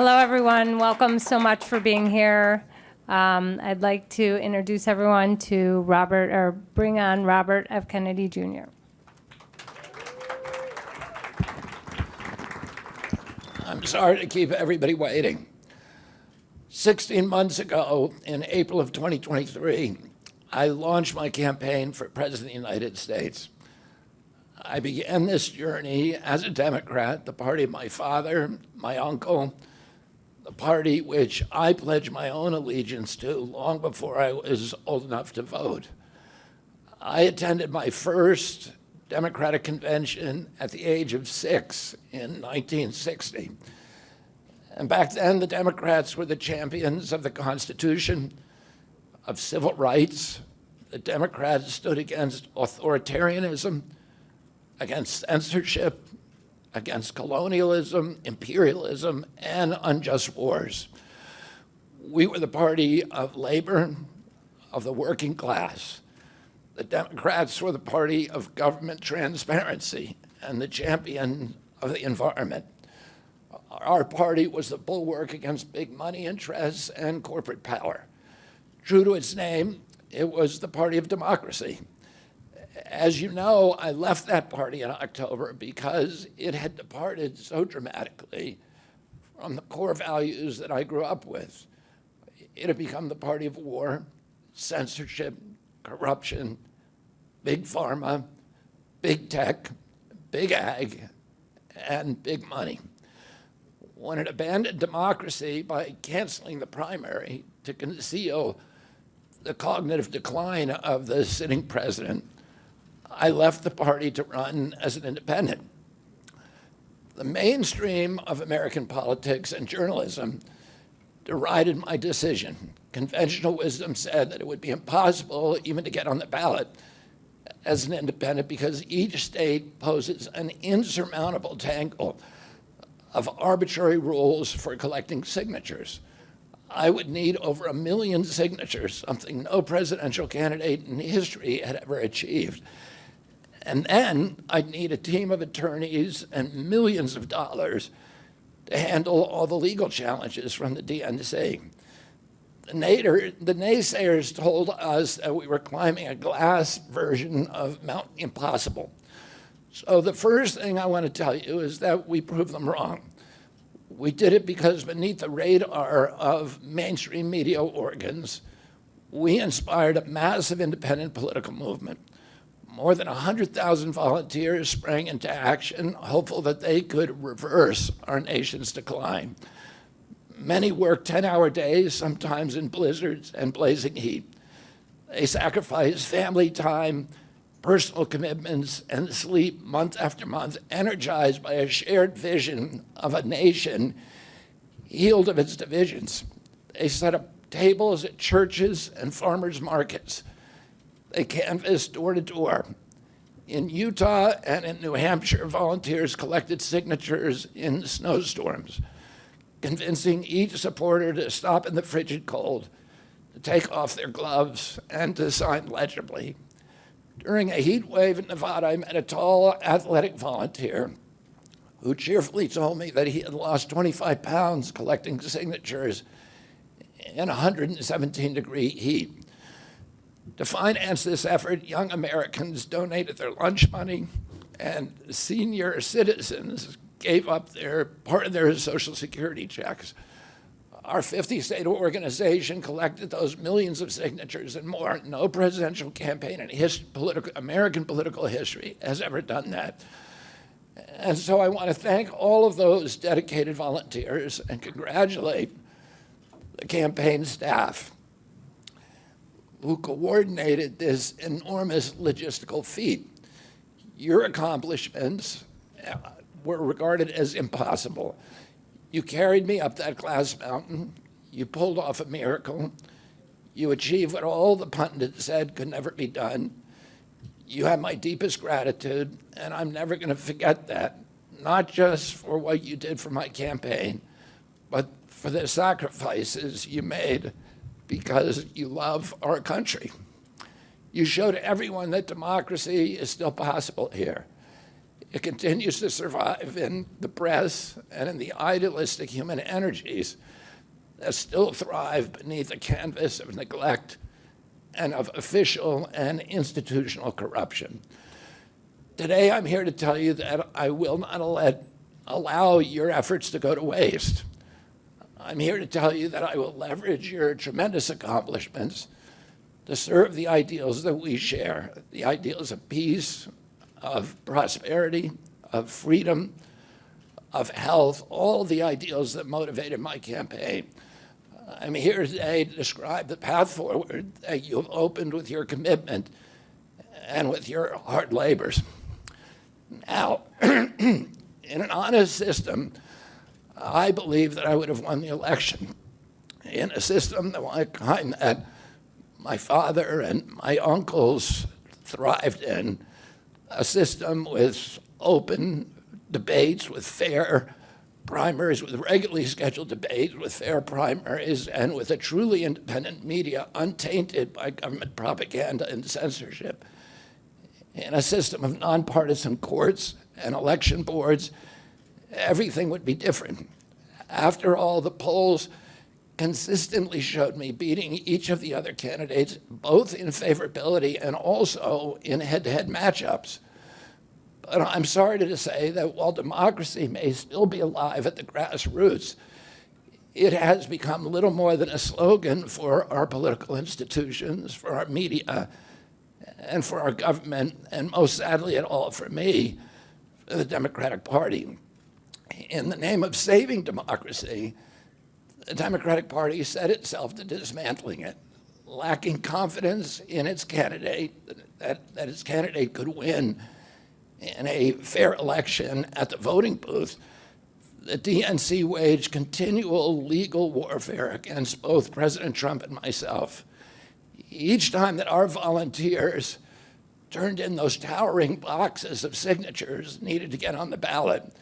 Hello, everyone. Welcome so much for being here. I'd like to introduce everyone to bring on Robert F. Kennedy Jr. I'm sorry to keep everybody waiting. 16 months ago, in April of 2023, I launched my campaign for President of the United States. I began this journey as a Democrat, the party of my father, my uncle, the party which I pledged my own allegiance to long before I was old enough to vote. I attended my first Democratic convention at the age of 6 in 1960. And back then, the Democrats were the champions of the Constitution, of civil rights. The Democrats stood against authoritarianism, against censorship, against colonialism, imperialism, and unjust wars. We were the party of labor, of the working class. The Democrats were the party of government transparency and the champion of the environment. Our party was the bulwark against big money interests and corporate power. True to its name, it was the party of democracy. As you know, I left that party in October because it had departed so dramatically from the core values that I grew up with. It had become the party of war, censorship, corruption, big pharma, big tech, big ag, and big money. When it abandoned democracy by canceling the primary to conceal the cognitive decline of the sitting president, I left the party to run as an independent. The mainstream of American politics and journalism derided my decision. Conventional wisdom said that it would be impossible even to get on the ballot as an independent because each state poses an insurmountable tangle of arbitrary rules for collecting signatures. I would need over 1 million signatures, something no presidential candidate in history had ever achieved. And then I'd need a team of attorneys and millions of dollars to handle all the legal challenges from the DNC. The naysayers told us that we were climbing a glass version of Mount Impossible. So the first thing I want to tell you is that we proved them wrong. We did it because beneath the radar of mainstream media organs, we inspired a massive independent political movement. More than 100,000 volunteers sprang into action, hopeful that they could reverse our nation's decline. Many worked 10-hour days, sometimes in blizzards and blazing heat. They sacrificed family time, personal commitments, and sleep month after month, energized by a shared vision of a nation healed of its divisions. They set up tables at churches and farmers markets. They canvassed door to door. In Utah and in New Hampshire, volunteers collected signatures in snowstorms, convincing each supporter to stop in the frigid cold, to take off their gloves, and to sign legibly. During a heat wave in Nevada, I met a tall, athletic volunteer who cheerfully told me that he had lost 25 pounds collecting signatures in 117-degree heat. To finance this effort, young Americans donated their lunch money, and senior citizens gave up part of their Social Security checks. Our 50-state organization collected those millions of signatures and more. No presidential campaign in American political history has ever done that. And so I want to thank all of those dedicated volunteers and congratulate the campaign staff who coordinated this enormous logistical feat. Your accomplishments were regarded as impossible. You carried me up that glass mountain. You pulled off a miracle. You achieved what all the pundits said could never be done. You have my deepest gratitude, and I'm never going to forget that, not just for what you did for my campaign, but for the sacrifices you made because you love our country. You showed everyone that democracy is still possible here. It continues to survive in the press and in the idealistic human energies that still thrive beneath the canvas of neglect and of official and institutional corruption. Today, I'm here to tell you that I will not allow your efforts to go to waste. I'm here to tell you that I will leverage your tremendous accomplishments to serve the ideals that we share, the ideals of peace, of prosperity, of freedom, of health, all the ideals that motivated my campaign. I'm here today to describe the path forward that you've opened with your commitment and with your hard labors. Now, in an honest system, I believe that I would have won the election. In a system the kind that my father and my uncles thrived in, a system with open debates, with fair primaries, with regularly scheduled debates, with fair primaries, and with a truly independent media untainted by government propaganda and censorship. In a system of nonpartisan courts and election boards, everything would be different. After all, the polls consistently showed me beating each of the other candidates, both in favorability and also in head-to-head matchups. But I'm sorry to say that while democracy may still be alive at the grassroots, it has become little more than a slogan for our political institutions, for our media, and for our government, and most sadly at all for me, for the Democratic Party. In the name of saving democracy, the Democratic Party set itself to dismantling it, lacking confidence in its candidate, that its candidate could win in a fair election at the voting booth. The DNC waged continual legal warfare against both President Trump and myself. Each time that our volunteers turned in those towering boxes of signatures needed to get on the ballot,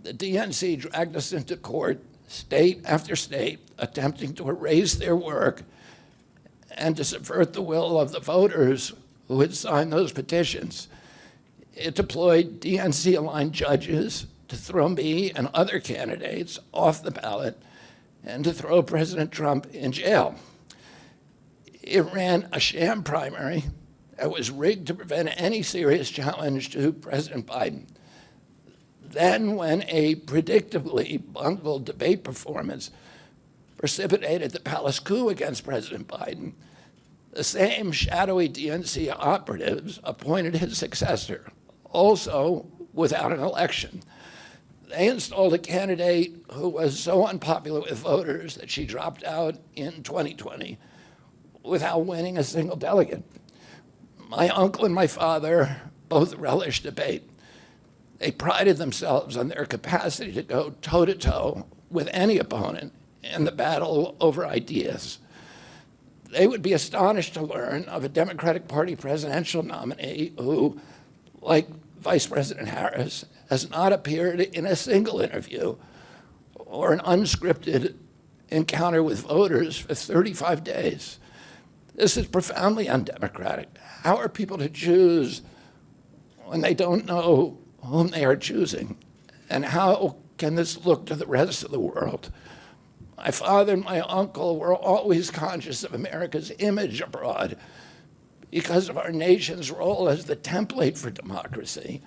the DNC dragged us into court, state after state, attempting to erase their work and to subvert the will of the voters who had signed those petitions. It deployed DNC-aligned judges to throw me and other candidates off the ballot and to throw President Trump in jail. It ran a sham primary that was rigged to prevent any serious challenge to President Biden. Then, when a predictably bungled debate performance precipitated the palace coup against President Biden, the same shadowy DNC operatives appointed his successor, also without an election. They installed a candidate who was so unpopular with voters that she dropped out in 2020 without winning a single delegate. My uncle and my father both relished debate. They prided themselves on their capacity to go toe-to-toe with any opponent in the battle over ideas. They would be astonished to learn of a Democratic Party presidential nominee who, like Vice President Harris, has not appeared in a single interview or an unscripted encounter with voters for 35 days. This is profoundly undemocratic. How are people to choose when they don't know whom they are choosing? And how can this look to the rest of the world? My father and my uncle were always conscious of America's image abroad because of our nation's role as the template for democracy,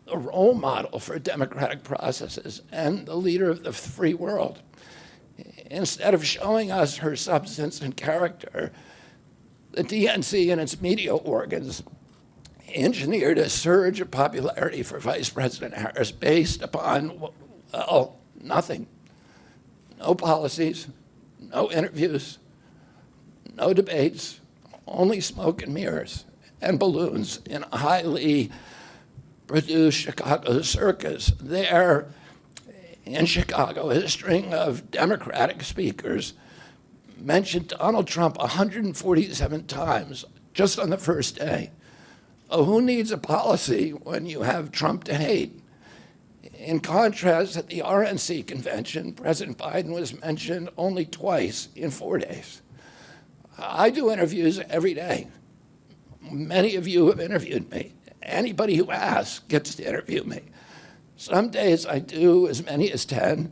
the role model for democratic processes, and the leader of the free world. Instead of showing us her substance and character, the DNC and its media organs engineered a surge of popularity for Vice President Harris based upon, well, nothing. No policies, no interviews, no debates, only smoke and mirrors and balloons in a highly produced Chicago circus. There in Chicago, a string of Democratic speakers mentioned Donald Trump 147 times just on the first day. Oh, who needs a policy when you have Trump to hate? In contrast, at the RNC convention, President Biden was mentioned only twice in 4 days. I do interviews every day. Many of you have interviewed me, Anybody who asks gets to interview me. Some days I do as many as 10.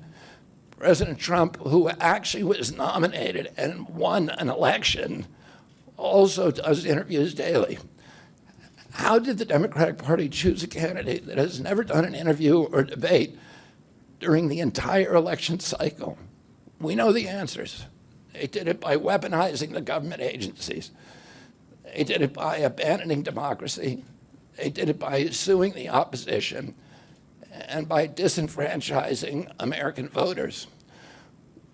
President Trump, who actually was nominated and won an election, also does interviews daily. How did the Democratic Party choose a candidate that has never done an interview or debate during the entire election cycle? We know the answers. They did it by weaponizing the government agencies. They did it by abandoning democracy. They did it by suing the opposition and by disenfranchising American voters.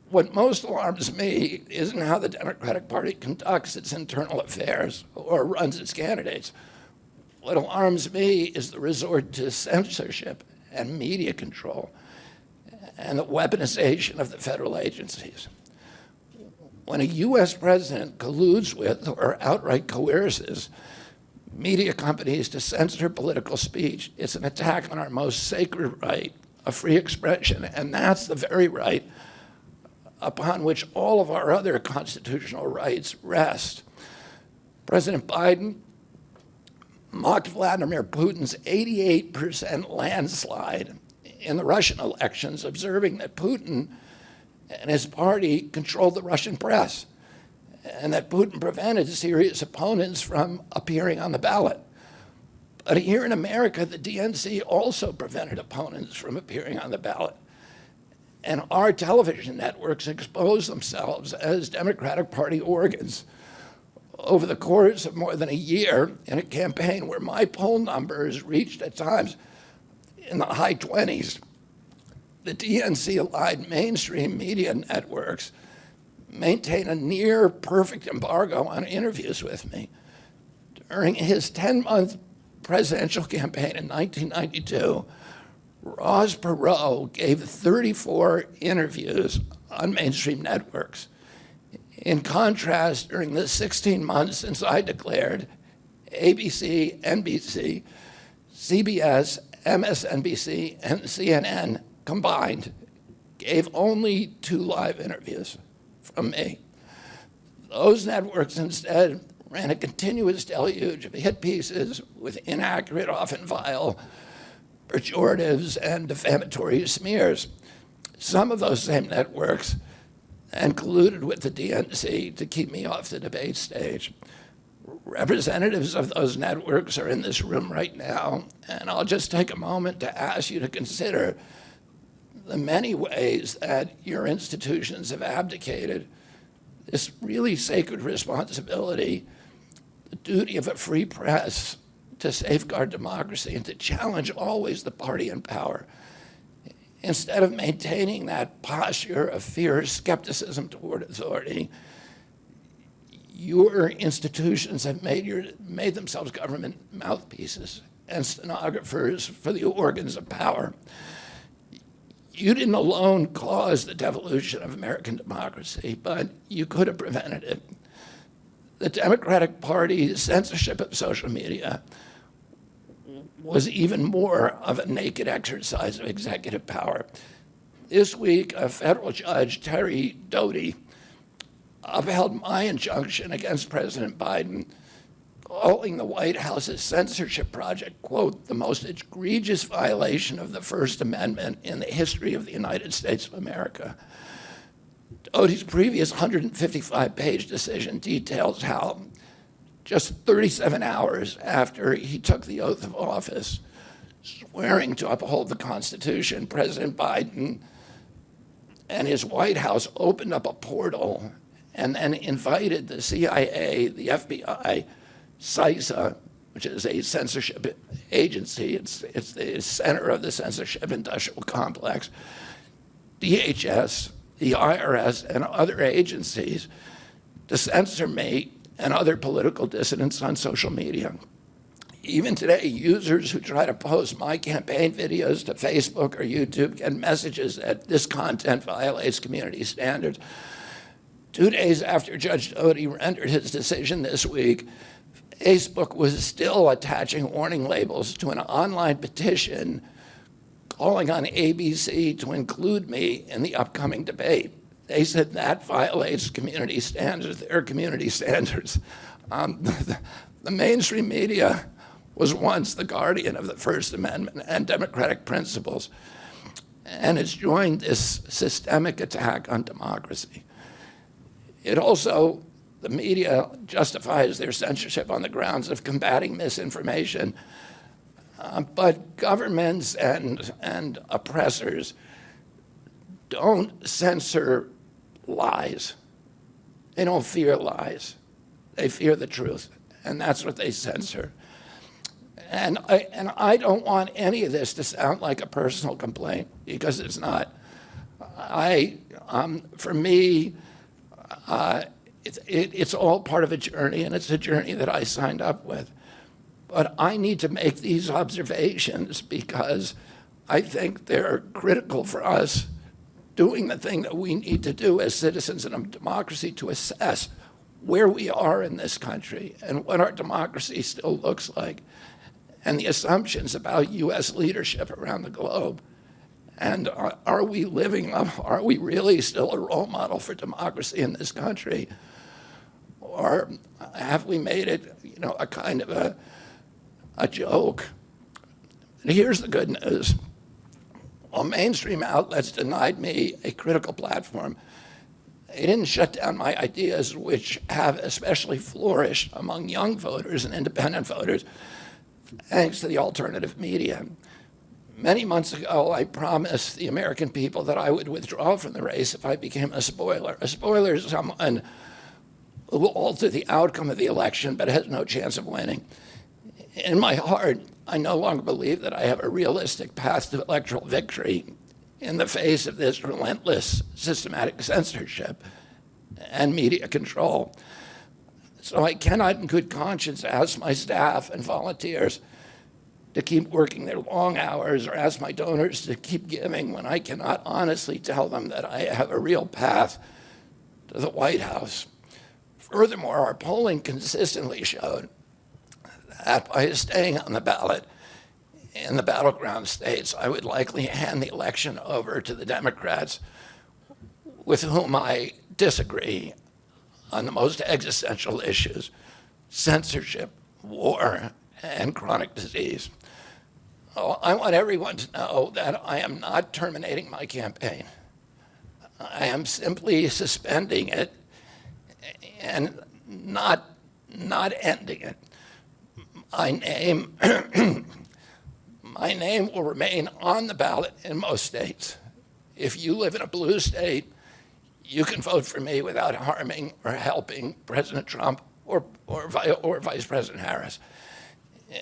What most alarms me isn't how the Democratic Party conducts its internal affairs or runs its candidates. What alarms me is the resort to censorship and media control and the weaponization of the federal agencies. When a U.S. president colludes with or outright coerces media companies to censor political speech, it's an attack on our most sacred right of free expression, and that's the very right upon which all of our other constitutional rights rest. President Biden mocked Vladimir Putin's 88% landslide in the Russian elections, observing that Putin and his party controlled the Russian press and that Putin prevented serious opponents from appearing on the ballot. But here in America, the DNC also prevented opponents from appearing on the ballot. And our television networks expose themselves as Democratic Party organs. Over the course of more than a year, in a campaign where my poll numbers reached at times in the high 20s, the DNC-aligned mainstream media networks maintain a near perfect embargo on interviews with me. During his 10-month presidential campaign in 1992, Ross Perot gave 34 interviews on mainstream networks. In contrast, during the 16 months since I declared, ABC, NBC, CBS, MSNBC, and CNN combined gave only 2 live interviews from me. Those networks instead ran a continuous deluge of hit pieces with inaccurate, often vile, pejoratives and defamatory smears. Some of those same networks and colluded with the DNC to keep me off the debate stage. Representatives of those networks are in this room right now, and I'll just take a moment to ask you to consider the many ways that your institutions have abdicated this really sacred responsibility, the duty of a free press to safeguard democracy and to challenge always the party in power. Instead of maintaining that posture of fear, skepticism toward authority, your institutions have made themselves government mouthpieces and stenographers for the organs of power. You didn't alone cause the devolution of American democracy, but you could have prevented it. The Democratic Party's censorship of social media was even more of a naked exercise of executive power. This week, a federal judge, Terry Doty, upheld my injunction against President Biden, calling the White House's censorship project, quote, the most egregious violation of the First Amendment in the history of the United States of America. Doty's previous 155-page decision details how just 37 hours after he took the oath of office, swearing to uphold the Constitution, President Biden and his White House opened up a portal and then invited the CIA, the FBI, CISA, which is a censorship agency, it's the center of the censorship industrial complex, DHS, the IRS, and other agencies to censor me and other political dissidents on social media. Even today, users who try to post my campaign videos to Facebook or YouTube get messages that this content violates community standards. 2 days after Judge Doty rendered his decision this week, Facebook was still attaching warning labels to an online petition calling on ABC to include me in the upcoming debate. They said that violates community standards, their community standards. The mainstream media was once the guardian of the First Amendment and democratic principles, and has joined this systemic attack on democracy. It also, the media justifies their censorship on the grounds of combating misinformation, but governments and oppressors don't censor lies. They don't fear lies. They fear the truth, and that's what they censor. And I don't want any of this to sound like a personal complaint, because it's not. For me, it's all part of a journey, and it's a journey that I signed up with. But I need to make these observations because I think they're critical for us doing the thing that we need to do as citizens in a democracy to assess where we are in this country and what our democracy still looks like, and the assumptions about U.S. leadership around the globe. And are we living up, are we really still a role model for democracy in this country? Or have we made it, a kind of a joke? And here's the good news. While mainstream outlets denied me a critical platform, they didn't shut down my ideas, which have especially flourished among young voters and independent voters, thanks to the alternative media. Many months ago, I promised the American people that I would withdraw from the race if I became a spoiler. A spoiler is someone who will alter the outcome of the election but has no chance of winning. In my heart, I no longer believe that I have a realistic path to electoral victory in the face of this relentless systematic censorship and media control. So I cannot in good conscience ask my staff and volunteers to keep working their long hours or ask my donors to keep giving when I cannot honestly tell them that I have a real path to the White House. Furthermore, our polling consistently showed that by staying on the ballot in the battleground states, I would likely hand the election over to the Democrats, with whom I disagree on the most existential issues: censorship, war, and chronic disease. Oh, I want everyone to know that I am not terminating my campaign. I am simply suspending it and not ending it. My name will remain on the ballot in most states. If you live in a blue state, you can vote for me without harming or helping President Trump or Vice President Harris.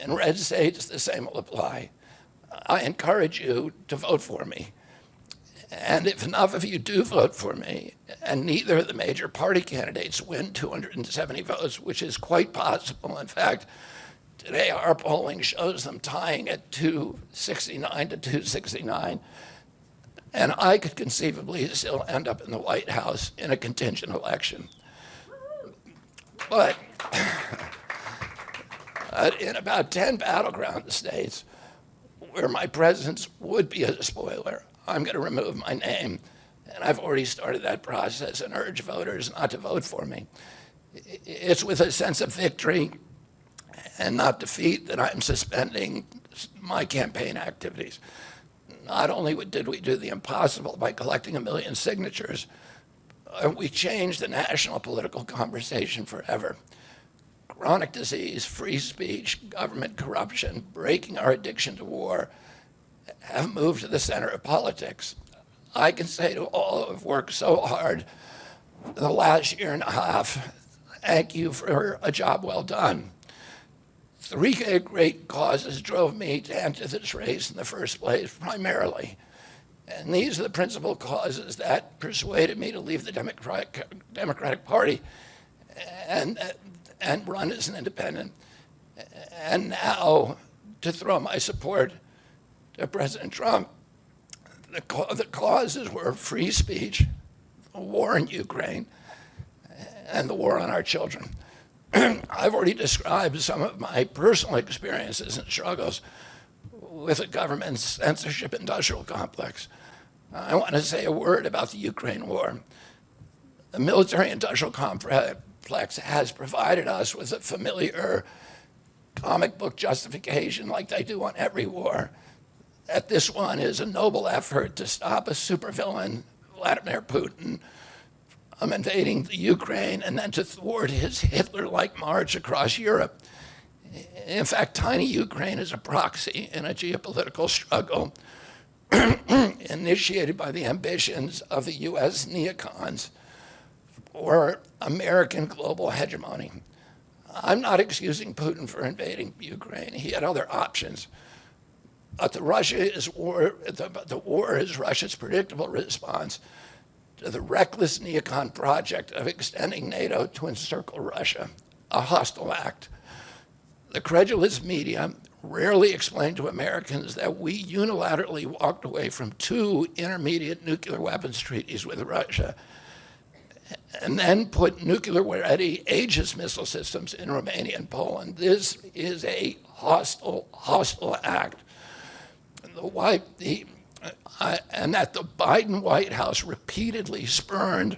In red states, the same will apply. I encourage you to vote for me. And if enough of you do vote for me, and neither of the major party candidates win 270 votes, which is quite possible. In fact, today our polling shows them tying at 269 to 269. And I could conceivably still end up in the White House in a contingent election. But in about 10 battleground states where my presence would be a spoiler, I'm going to remove my name. And I've already started that process and urge voters not to vote for me. It's with a sense of victory and not defeat that I'm suspending my campaign activities. Not only did we do the impossible by collecting 1 million signatures, we changed the national political conversation forever. Chronic disease, free speech, government corruption, breaking our addiction to war have moved to the center of politics. I can say to all who have worked so hard in the last year and a half, thank you for a job well done. 3 great causes drove me to enter this race in the first place, primarily. And these are the principal causes that persuaded me to leave the Democratic Party and run as an independent. And now to throw my support to President Trump. The causes were free speech, the war in Ukraine, and the war on our children. I've already described some of my personal experiences and struggles with the government's censorship industrial complex. I want to say a word about the Ukraine war. The military industrial complex has provided us with a familiar comic book justification like they do on every war, that this one is a noble effort to stop a supervillain, Vladimir Putin, from invading the Ukraine and then to thwart his Hitler-like march across Europe. In fact, tiny Ukraine is a proxy in a geopolitical struggle initiated by the ambitions of the U.S. neocons for American global hegemony. I'm not excusing Putin for invading Ukraine. He had other options. But the war is Russia's predictable response to the reckless neocon project of extending NATO to encircle Russia, a hostile act. The credulous media rarely explain to Americans that we unilaterally walked away from 2 intermediate nuclear weapons treaties with Russia and then put nuclear-ready Aegis missile systems in Romania and Poland. This is a hostile act. And that the Biden White House repeatedly spurned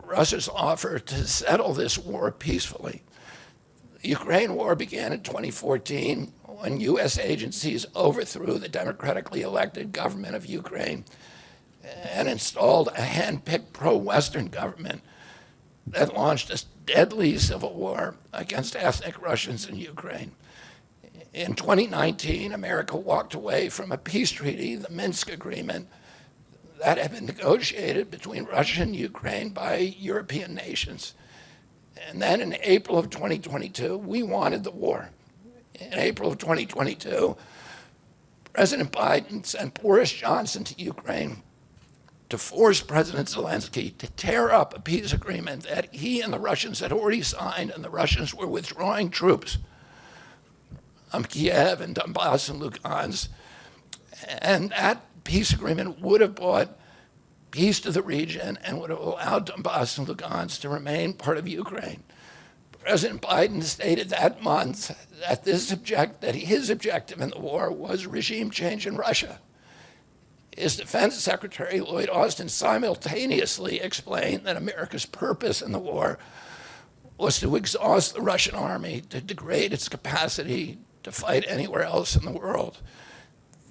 Russia's offer to settle this war peacefully. The Ukraine war began in 2014 when U.S. agencies overthrew the democratically elected government of Ukraine and installed a hand-picked pro-Western government that launched a deadly civil war against ethnic Russians in Ukraine. In 2019, America walked away from a peace treaty, the Minsk Agreement, that had been negotiated between Russia and Ukraine by European nations. And then in April of 2022, we wanted the war. In April of 2022, President Biden sent Boris Johnson to Ukraine to force President Zelensky to tear up a peace agreement that he and the Russians had already signed, and the Russians were withdrawing troops from Kiev and Donbass and Lugansk. And that peace agreement would have brought peace to the region and would have allowed Donbass and Lugansk to remain part of Ukraine. President Biden stated that month that his objective in the war was regime change in Russia. His Defense Secretary, Lloyd Austin, simultaneously explained that America's purpose in the war was to exhaust the Russian army, to degrade its capacity to fight anywhere else in the world.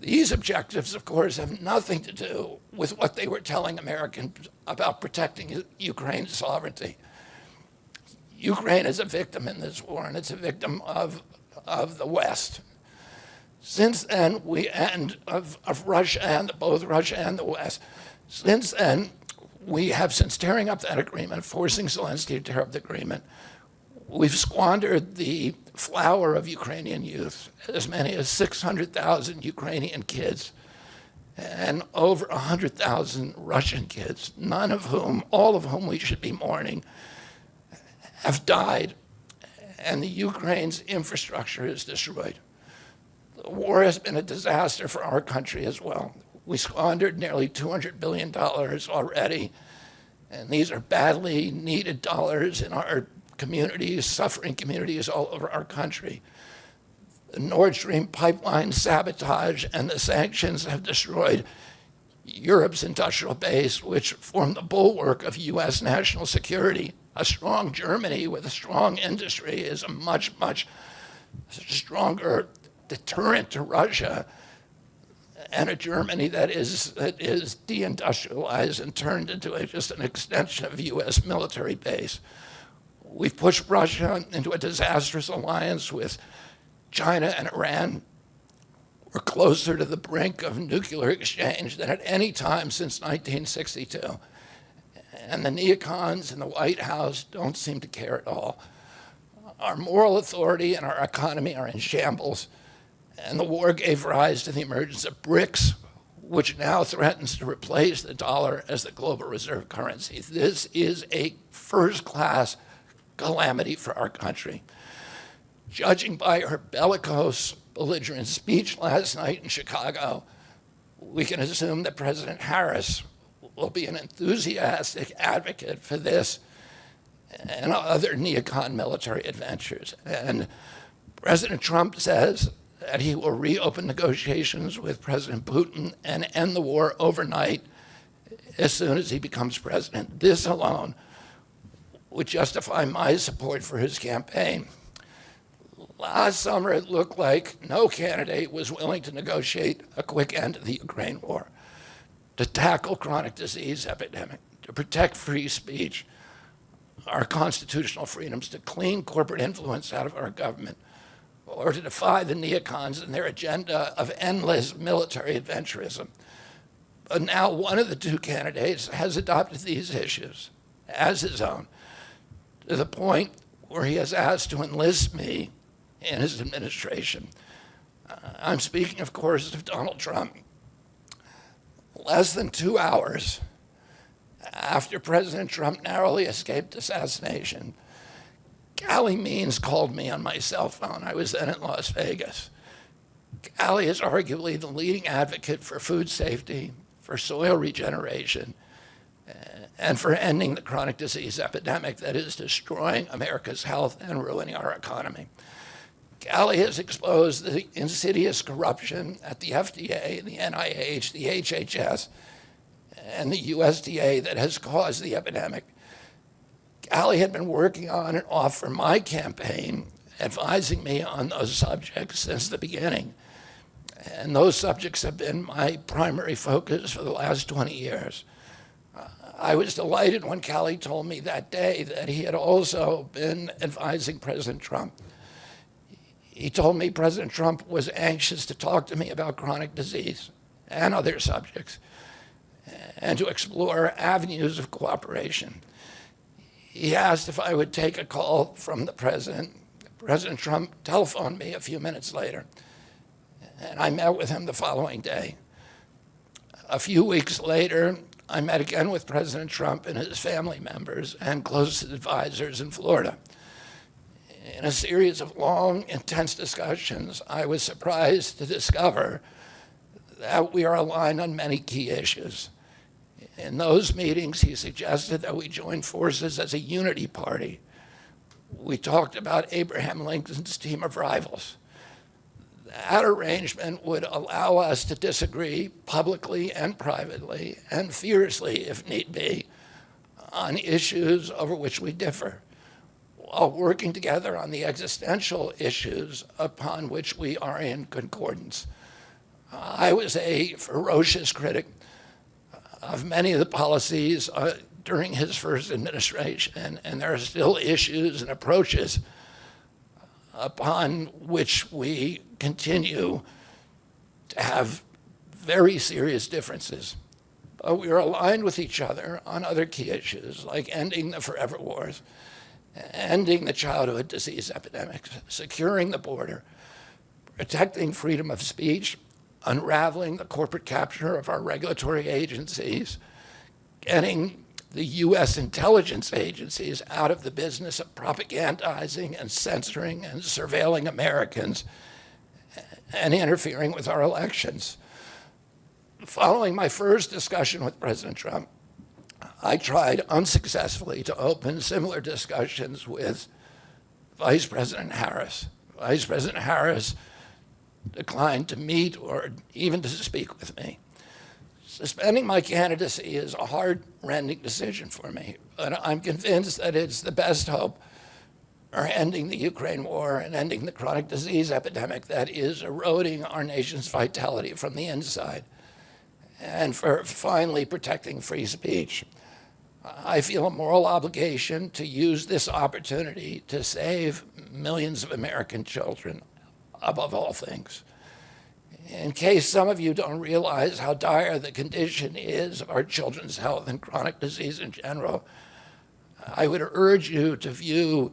These objectives, of course, have nothing to do with what they were telling Americans about protecting Ukraine's sovereignty. Ukraine is a victim in this war, and it's a victim of the West. Since then, of Russia and both Russia and the West. Since then, we have, since tearing up that agreement, forcing Zelensky to tear up the agreement, we've squandered the flower of Ukrainian youth, as many as 600,000 Ukrainian kids, and over 100,000 Russian kids, all of whom we should be mourning, have died, and the Ukraine's infrastructure is destroyed. The war has been a disaster for our country as well. We squandered nearly $200 billion already, and these are badly needed dollars in our communities, suffering communities all over our country. The Nord Stream pipeline sabotage and the sanctions have destroyed Europe's industrial base, which formed the bulwark of U.S. national security. A strong Germany with a strong industry is a much stronger deterrent to Russia, and a Germany that is deindustrialized and turned into just an extension of a U.S. military base. We've pushed Russia into a disastrous alliance with China and Iran. We're closer to the brink of nuclear exchange than at any time since 1962. And the neocons in the White House don't seem to care at all. Our moral authority and our economy are in shambles, and the war gave rise to the emergence of BRICS, which now threatens to replace the dollar as the global reserve currency. This is a first-class calamity for our country. Judging by her bellicose, belligerent speech last night in Chicago, we can assume that President Harris will be an enthusiastic advocate for this and other neocon military adventures. And President Trump says that he will reopen negotiations with President Putin and end the war overnight as soon as he becomes president. This alone would justify my support for his campaign. Last summer, it looked like no candidate was willing to negotiate a quick end to the Ukraine war, to tackle chronic disease epidemic, to protect free speech, our constitutional freedoms, to clean corporate influence out of our government, or to defy the neocons and their agenda of endless military adventurism. But now one of the two candidates has adopted these issues as his own, to the point where he has asked to enlist me in his administration. I'm speaking, of course, of Donald Trump. Less than 2 hours after President Trump narrowly escaped assassination, Callie Means called me on my cell phone. I was then in Las Vegas. Callie is arguably the leading advocate for food safety, for soil regeneration, and for ending the chronic disease epidemic that is destroying America's health and ruining our economy. Callie has exposed the insidious corruption at the FDA, the NIH, the HHS, and the USDA that has caused the epidemic. Callie had been working on and off for my campaign, advising me on those subjects since the beginning. And those subjects have been my primary focus for the last 20 years. I was delighted when Callie told me that day that he had also been advising President Trump. He told me President Trump was anxious to talk to me about chronic disease and other subjects, and to explore avenues of cooperation. He asked if I would take a call from the president. President Trump telephoned me a few minutes later, and I met with him the following day. A few weeks later, I met again with President Trump and his family members and closest advisors in Florida. In a series of long, intense discussions, I was surprised to discover that we are aligned on many key issues. In those meetings, he suggested that we join forces as a unity party. We talked about Abraham Lincoln's team of rivals. That arrangement would allow us to disagree publicly and privately, and fiercely if need be, on issues over which we differ, while working together on the existential issues upon which we are in concordance. I was a ferocious critic of many of the policies during his first administration, and there are still issues and approaches upon which we continue to have very serious differences. But we are aligned with each other on other key issues, like ending the forever wars, ending the childhood disease epidemics, securing the border, protecting freedom of speech, unraveling the corporate capture of our regulatory agencies, getting the U.S. intelligence agencies out of the business of propagandizing and censoring and surveilling Americans and interfering with our elections. Following my first discussion with President Trump, I tried unsuccessfully to open similar discussions with Vice President Harris. Vice President Harris declined to meet or even to speak with me. Suspending my candidacy is a heart-rending decision for me, but I'm convinced that it's the best hope for ending the Ukraine war and ending the chronic disease epidemic that is eroding our nation's vitality from the inside, and for finally protecting free speech. I feel a moral obligation to use this opportunity to save millions of American children above all things. In case some of you don't realize how dire the condition is of our children's health and chronic disease in general, I would urge you to view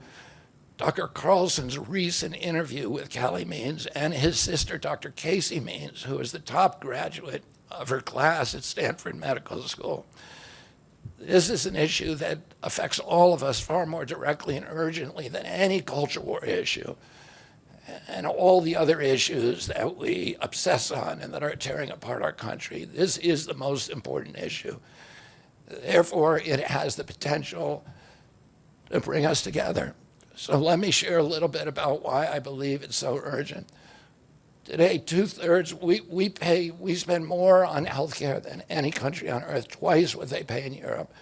Dr. Carlson's recent interview with Callie Means and his sister, Dr. Casey Means, who is the top graduate of her class at Stanford Medical School. This is an issue that affects all of us far more directly and urgently than any culture war issue and all the other issues that we obsess on and that are tearing apart our country. This is the most important issue. Therefore, it has the potential to bring us together. So let me share a little bit about why I believe it's so urgent. Today, 2/3, we spend more on healthcare than any country on earth, twice what they pay in Europe.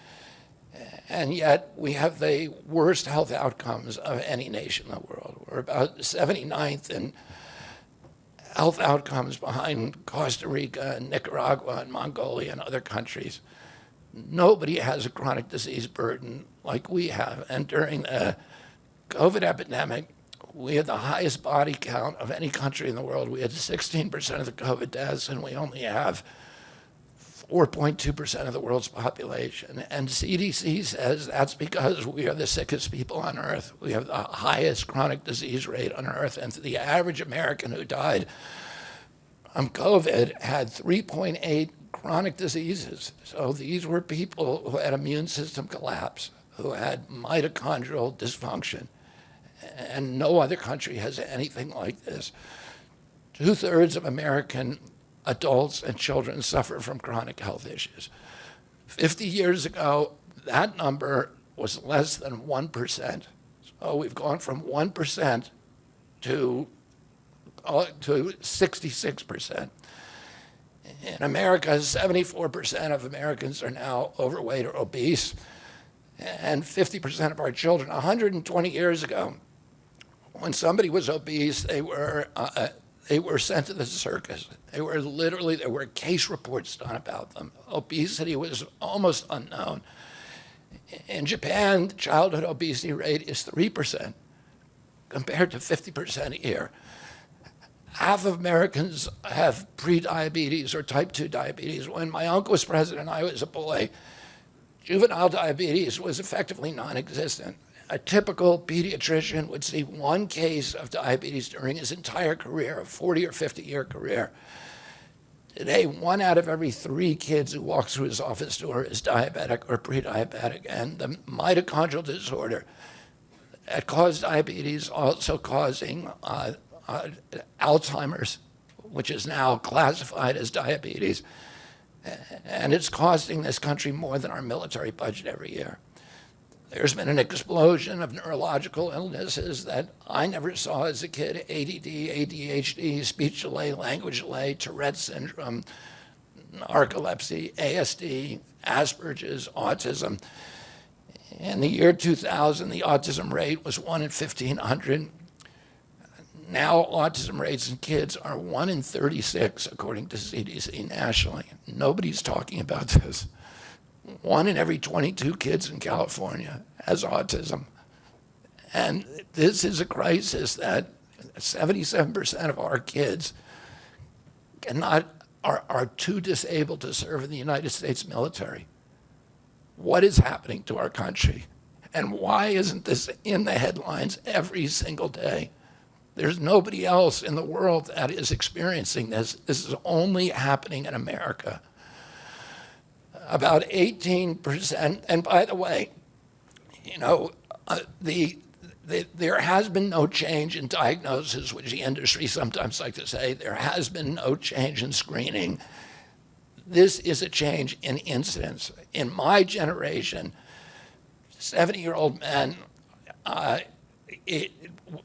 And yet we have the worst health outcomes of any nation in the world. We're about 79th in health outcomes behind Costa Rica and Nicaragua and Mongolia and other countries. Nobody has a chronic disease burden like we have. And during the COVID epidemic, we had the highest body count of any country in the world. We had 16% of the COVID deaths, and we only have 4.2% of the world's population. And CDC says that's because we are the sickest people on earth. We have the highest chronic disease rate on earth. And the average American who died from COVID had 3.8 chronic diseases. So these were people who had immune system collapse, who had mitochondrial dysfunction. And no other country has anything like this. 2/3 of American adults and children suffer from chronic health issues. 50 years ago, that number was less than 1%. So we've gone from 1% to 66%. In America, 74% of Americans are now overweight or obese, and 50% of our children. 120 years ago, when somebody was obese, they were sent to the circus. There were case reports done about them. Obesity was almost unknown. In Japan, the childhood obesity rate is 3% compared to 50% here. Half of Americans have prediabetes or type 2 diabetes. When my uncle was president and I was a boy, juvenile diabetes was effectively non-existent. A typical pediatrician would see one case of diabetes during his entire career, a 40 or 50-year career. Today, 1 out of every 3 kids who walks through his office door is diabetic or pre-diabetic, and the mitochondrial disorder that caused diabetes also causing Alzheimer's, which is now classified as diabetes, and it's costing this country more than our military budget every year. There's been an explosion of neurological illnesses that I never saw as a kid: ADD, ADHD, speech delay, language delay, Tourette's syndrome, narcolepsy, ASD, Asperger's, autism. In the year 2000, the autism rate was 1 in 1,500. Now autism rates in kids are 1 in 36, according to CDC nationally. Nobody's talking about this. 1 in every 22 kids in California has autism. And this is a crisis that 77% of our kids are too disabled to serve in the United States military. What is happening to our country? And why isn't this in the headlines every single day? There's nobody else in the world that is experiencing this. This is only happening in America. About 18%, and by the way, there has been no change in diagnosis, which the industry sometimes like to say. There has been no change in screening. This is a change in incidence. In my generation, 70-year-old men,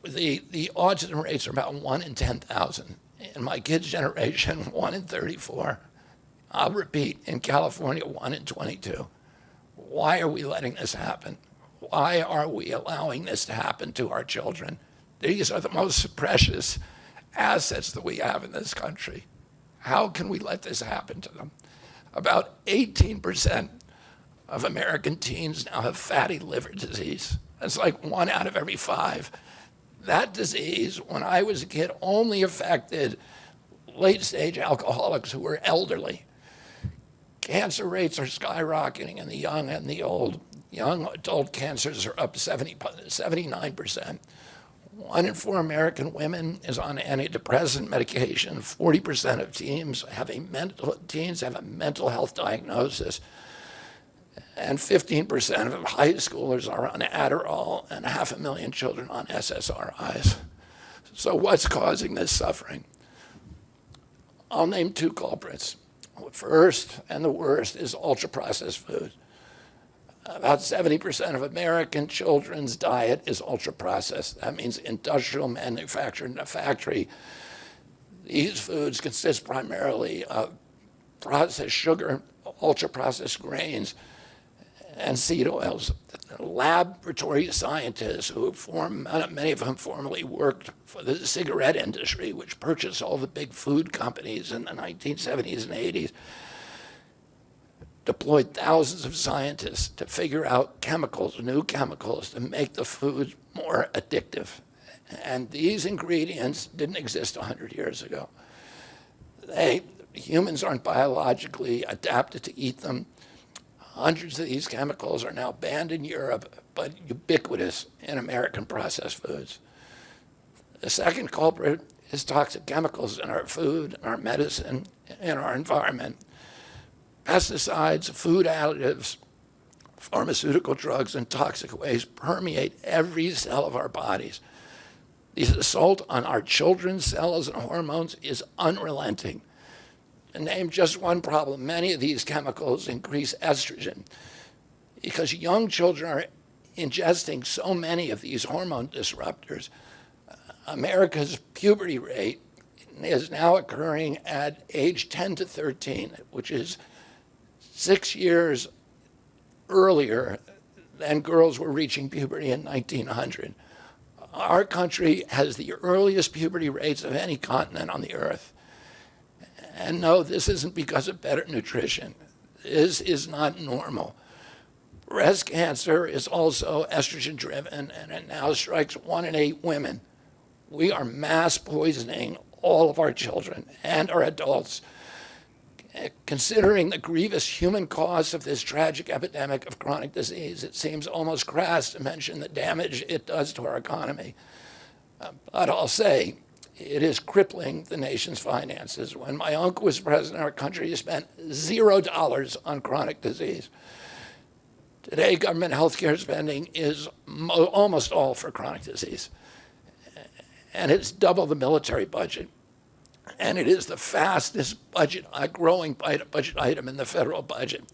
the autism rates are about 1 in 10,000. In my kids' generation, 1 in 34. I'll repeat, in California, 1 in 22. Why are we letting this happen? Why are we allowing this to happen to our children? These are the most precious assets that we have in this country. How can we let this happen to them? About 18% of American teens now have fatty liver disease. That's like 1 out of every 5. That disease, when I was a kid, only affected late-stage alcoholics who were elderly. Cancer rates are skyrocketing in the young and the old. Young adult cancers are up 79%. 1 in 4 American women is on antidepressant medication. 40% of teens have a mental health diagnosis. And 15% of high schoolers are on Adderall, and 500,000 children on SSRIs. So what's causing this suffering? I'll name 2 culprits. First, and the worst, is ultra-processed food. About 70% of American children's diet is ultra-processed. That means industrial, manufactured in a factory. These foods consist primarily of processed sugar, ultra-processed grains, and seed oils. Laboratory scientists who many of whom formerly worked for the cigarette industry, which purchased all the big food companies in the 1970s and 80s, deployed thousands of scientists to figure out new chemicals to make the food more addictive. And these ingredients didn't exist 100 years ago. Humans aren't biologically adapted to eat them. Hundreds of these chemicals are now banned in Europe, but ubiquitous in American processed foods. The second culprit is toxic chemicals in our food, in our medicine, in our environment. Pesticides, food additives, pharmaceutical drugs, and toxic waste permeate every cell of our bodies. The assault on our children's cells and hormones is unrelenting. To name just one problem, many of these chemicals increase estrogen because young children are ingesting so many of these hormone disruptors. America's puberty rate is now occurring at age 10 to 13, which is 6 years earlier than girls were reaching puberty in 1900. Our country has the earliest puberty rates of any continent on the earth. And no, this isn't because of better nutrition. This is not normal. Breast cancer is also estrogen-driven, and it now strikes 1 in 8 women. We are mass poisoning all of our children and our adults. Considering the grievous human cost of this tragic epidemic of chronic disease, it seems almost crass to mention the damage it does to our economy. But I'll say, it is crippling the nation's finances. When my uncle was president, our country spent $0 on chronic disease. Today, government health care spending is almost all for chronic disease. And it's double the military budget. And it is the fastest growing budget item in the federal budget.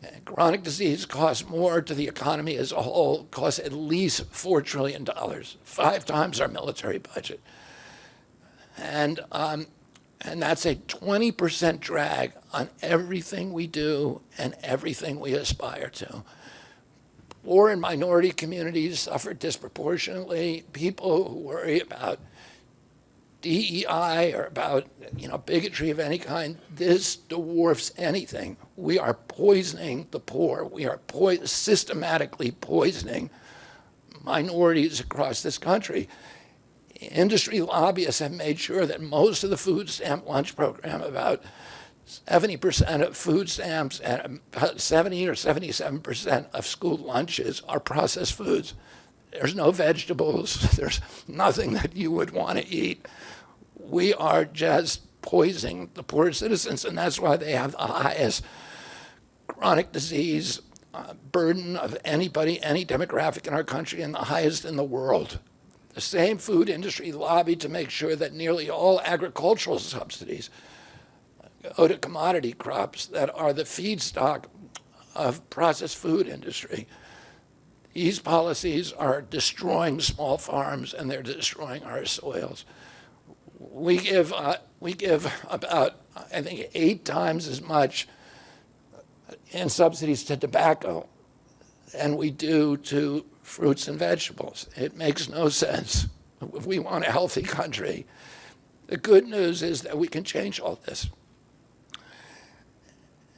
And chronic disease costs more to the economy as a whole, costs at least $4 trillion, 5 times our military budget. And that's a 20% drag on everything we do and everything we aspire to. Poor and minority communities suffer disproportionately. People who worry about DEI or about bigotry of any kind, this dwarfs anything. We are poisoning the poor. We are systematically poisoning minorities across this country. Industry lobbyists have made sure that most of the food stamp lunch program, about 70% of food stamps and about 70 or 77% of school lunches are processed foods. There's no vegetables. There's nothing that you would want to eat. We are just poisoning the poor citizens, and that's why they have the highest chronic disease burden of anybody, any demographic in our country, and the highest in the world. The same food industry lobbied to make sure that nearly all agricultural subsidies go to commodity crops that are the feedstock of processed food industry. These policies are destroying small farms, and they're destroying our soils. We give about, I think, 8 times as much in subsidies to tobacco than we do to fruits and vegetables. It makes no sense if we want a healthy country. The good news is that we can change all this.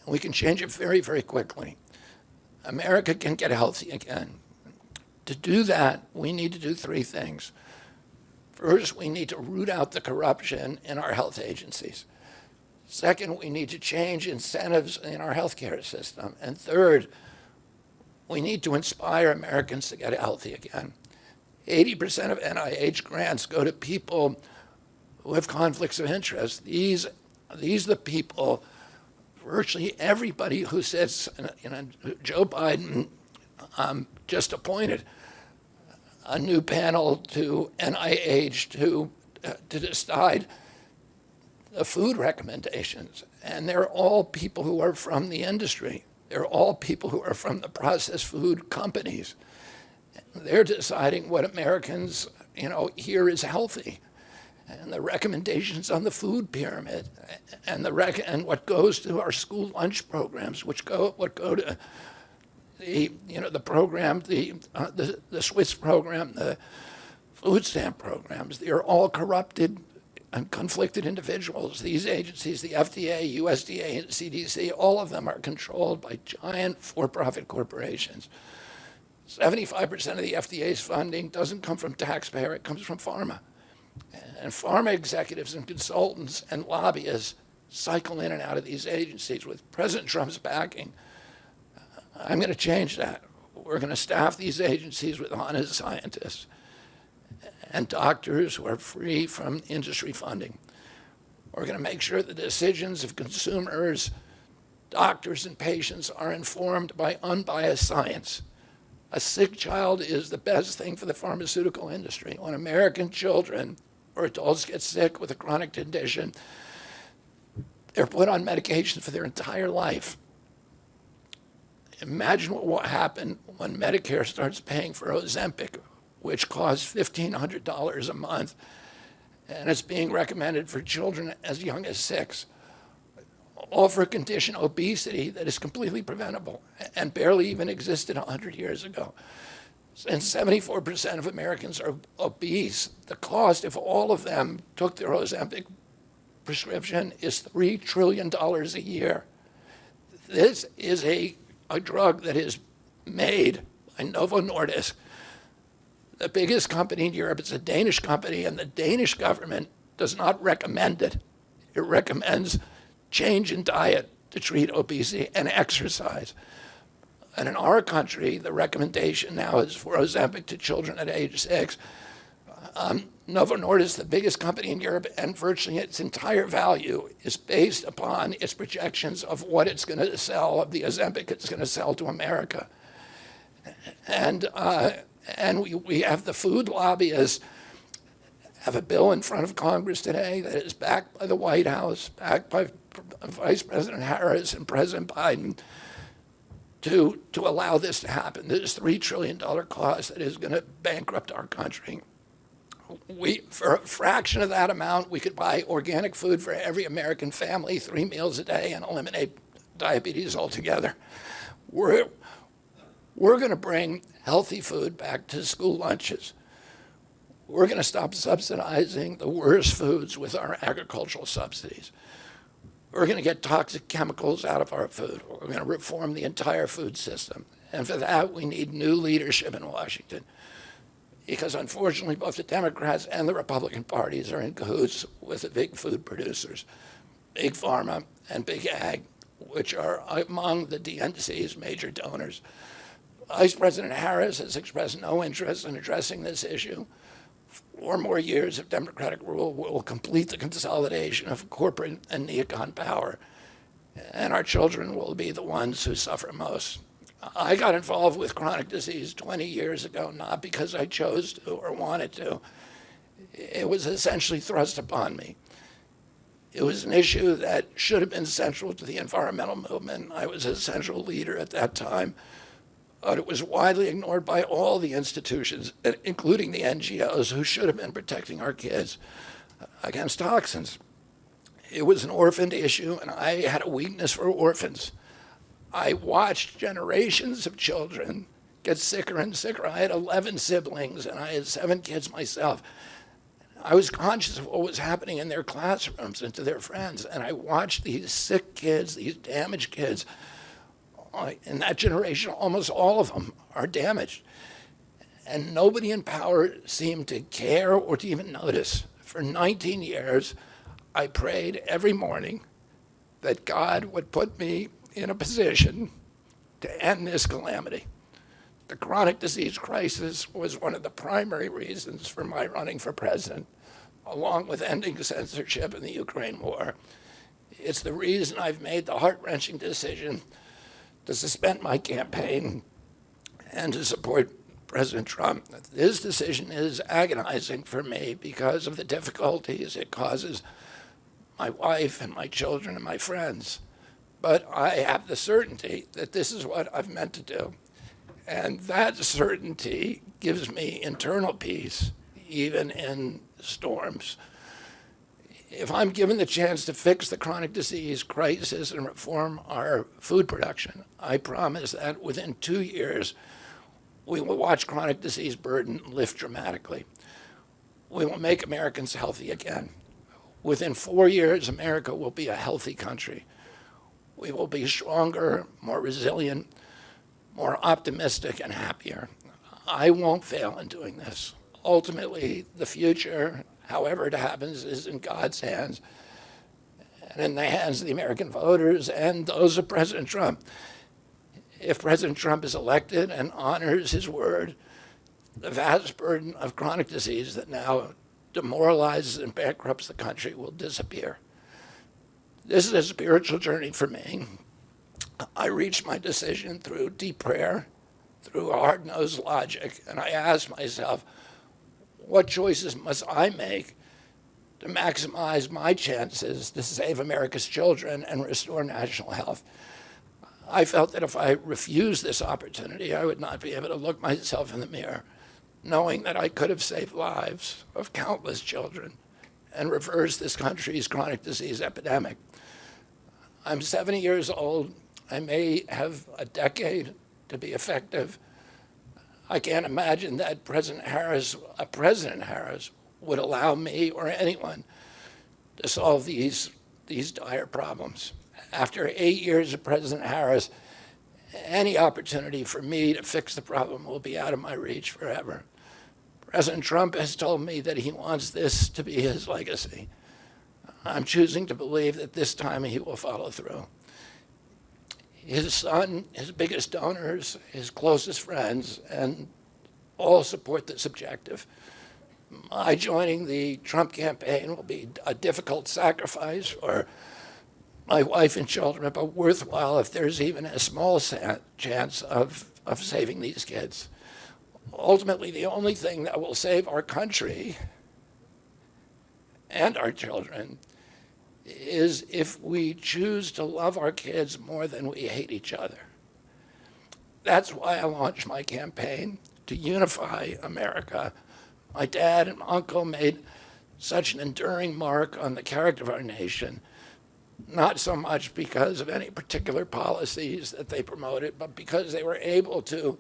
We can change it very, very quickly. America can get healthy again. To do that, we need to do 3 things. First, we need to root out the corruption in our health agencies. Second, we need to change incentives in our healthcare system. And third, we need to inspire Americans to get healthy again. 80% of NIH grants go to people who have conflicts of interest. These are the people, virtually everybody who sits, Joe Biden just appointed a new panel to NIH to decide the food recommendations. And they're all people who are from the industry. They're all people who are from the processed food companies. They're deciding what Americans, here is healthy. And the recommendations on the food pyramid and what goes to our school lunch programs, what go to the program, the Swiss program, the food stamp programs, they are all corrupted and conflicted individuals. These agencies, the FDA, USDA, and CDC, all of them are controlled by giant for-profit corporations. 75% of the FDA's funding doesn't come from taxpayer, it comes from pharma. And pharma executives and consultants and lobbyists cycle in and out of these agencies with President Trump's backing. I'm going to change that. We're going to staff these agencies with honest scientists and doctors who are free from industry funding. We're going to make sure the decisions of consumers, doctors, and patients are informed by unbiased science. A sick child is the best thing for the pharmaceutical industry. When American children or adults get sick with a chronic condition, they're put on medication for their entire life. Imagine what will happen when Medicare starts paying for Ozempic, which costs $1,500 a month, and it's being recommended for children as young as 6, all for a condition, obesity, that is completely preventable and barely even existed 100 years ago. And 74% of Americans are obese. The cost, if all of them took their Ozempic prescription, is $3 trillion a year. This is a drug that is made by Novo Nordisk, the biggest company in Europe. It's a Danish company, and the Danish government does not recommend it. It recommends change in diet to treat obesity and exercise. And in our country, the recommendation now is for Ozempic to children at age 6. Novo Nordisk, the biggest company in Europe, and virtually its entire value is based upon its projections of what it's going to sell, of the Ozempic it's going to sell to America. And we have the food lobbyists have a bill in front of Congress today that is backed by the White House, backed by Vice President Harris and President Biden, to allow this to happen. This $3 trillion cost that is going to bankrupt our country. For a fraction of that amount, we could buy organic food for every American family, 3 meals a day, and eliminate diabetes altogether. We're going to bring healthy food back to school lunches. We're going to stop subsidizing the worst foods with our agricultural subsidies. We're going to get toxic chemicals out of our food. We're going to reform the entire food system. And for that, we need new leadership in Washington. Because unfortunately, both the Democrats and the Republican parties are in cahoots with the big food producers, Big Pharma and Big Ag, which are among the DNC's major donors. Vice President Harris has expressed no interest in addressing this issue. 4 more years of Democratic rule will complete the consolidation of corporate and neocon power, and our children will be the ones who suffer most. I got involved with chronic disease 20 years ago, not because I chose to or wanted to. It was essentially thrust upon me. It was an issue that should have been central to the environmental movement. I was a central leader at that time, but it was widely ignored by all the institutions, including the NGOs, who should have been protecting our kids against toxins. It was an orphaned issue, and I had a weakness for orphans. I watched generations of children get sicker and sicker. I had 11 siblings, and I had 7 kids myself. I was conscious of what was happening in their classrooms and to their friends, and I watched these sick kids, these damaged kids. In that generation, almost all of them are damaged. And nobody in power seemed to care or to even notice. For 19 years, I prayed every morning that God would put me in a position to end this calamity. The chronic disease crisis was one of the primary reasons for my running for president, along with ending censorship in the Ukraine war. It's the reason I've made the heart-wrenching decision to suspend my campaign and to support President Trump. This decision is agonizing for me because of the difficulties it causes my wife and my children and my friends. But I have the certainty that this is what I've meant to do. And that certainty gives me internal peace, even in storms. If I'm given the chance to fix the chronic disease crisis and reform our food production, I promise that within 2 years, we will watch chronic disease burden lift dramatically. We will make Americans healthy again. Within 4 years, America will be a healthy country. We will be stronger, more resilient, more optimistic, and happier. I won't fail in doing this. Ultimately, the future, however it happens, is in God's hands and in the hands of the American voters and those of President Trump. If President Trump is elected and honors his word, the vast burden of chronic disease that now demoralizes and bankrupts the country will disappear. This is a spiritual journey for me. I reached my decision through deep prayer, through hard-nosed logic, and I asked myself, what choices must I make to maximize my chances to save America's children and restore national health? I felt that if I refused this opportunity, I would not be able to look myself in the mirror, knowing that I could have saved lives of countless children and reversed this country's chronic disease epidemic. I'm 70 years old. I may have a decade to be effective. I can't imagine that President Harris would allow me or anyone to solve these dire problems. After 8 years of President Harris, any opportunity for me to fix the problem will be out of my reach forever. President Trump has told me that he wants this to be his legacy. I'm choosing to believe that this time he will follow through. His son, his biggest donors, his closest friends, and all support this objective. My joining the Trump campaign will be a difficult sacrifice for my wife and children, but worthwhile if there's even a small chance of saving these kids. Ultimately, the only thing that will save our country and our children is if we choose to love our kids more than we hate each other. That's why I launched my campaign to unify America. My dad and uncle made such an enduring mark on the character of our nation, not so much because of any particular policies that they promoted, but because they were able to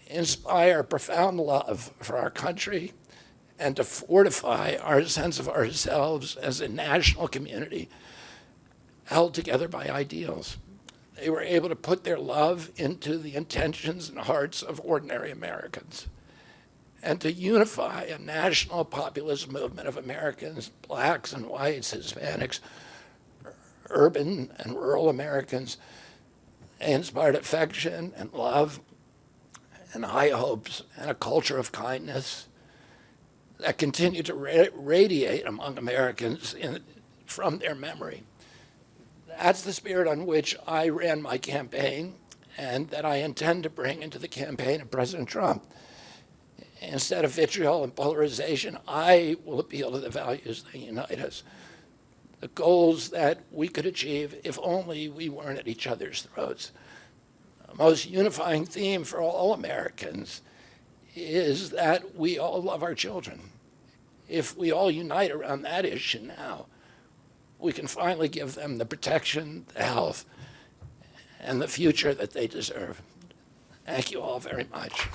inspire profound love for our country and to fortify our sense of ourselves as a national community held together by ideals. They were able to put their love into the intentions and hearts of ordinary Americans and to unify a national populist movement of Americans, blacks and whites, Hispanics, urban and rural Americans. They inspired affection and love and high hopes and a culture of kindness that continue to radiate among Americans from their memory. That's the spirit on which I ran my campaign and that I intend to bring into the campaign of President Trump. Instead of vitriol and polarization, I will appeal to the values that unite us, the goals that we could achieve if only we weren't at each other's throats. The most unifying theme for all Americans is that we all love our children. If we all unite around that issue now, we can finally give them the protection, the health, and the future that they deserve. Thank you all very much.